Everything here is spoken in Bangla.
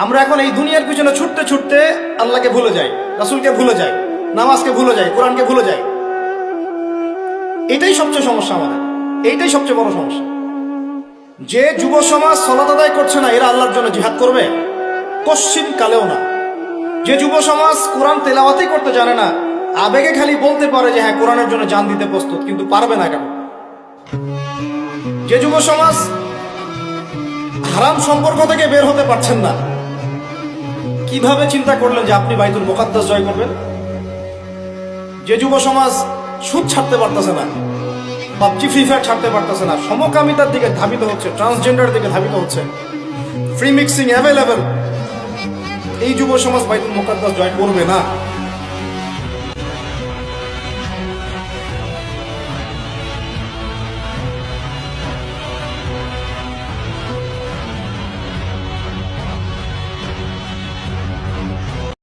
আমরা এখন এই দুনিয়ার পিছনে ছুটতে ছুটতে আল্লাহকে ভুলে যাই, রাসূলকে ভুলে যাই, নামাজকে ভুলে যাই, কোরআনকে ভুলে যাই। এটাই সবচেয়ে সমস্যা আমাদের, এইটাই সবচেয়ে বড় সমস্যা। যে যুব সমাজ সালাত আদায় করছে না, এরা আল্লাহর জন্য জিহাদ করবে? কশ্চিন কালেও না। যে যুব সমাজ কোরআন তেলাওয়াতই করতে জানে না, আবেগে খালি বলতে পারে যে হ্যাঁ কোরআনের জন্য জান দিতে প্রস্তুত, কিন্তু পারবে না কেন? যে যুব সমাজ হারাম সম্পর্ক থেকে বের হতে পারছেন না, কিভাবে চিন্তা করলেন যে আপনি বাইতুল মুকাদ্দাস জয় করবেন? যে যুব সমাজ সুদ ছাড়তে পারতেছে না, পাবজি ফ্রি ফায়ার ছাড়তে পারতেছে না, সমকামিতার দিকে ধাবিত হচ্ছে, ট্রান্সজেন্ডার দিকে ধাবিত হচ্ছে, ফ্রি মিক্সিং অ্যাভেলেবেল, এই যুব সমাজ বাইতুল মুকাদ্দাস জয় করবে না।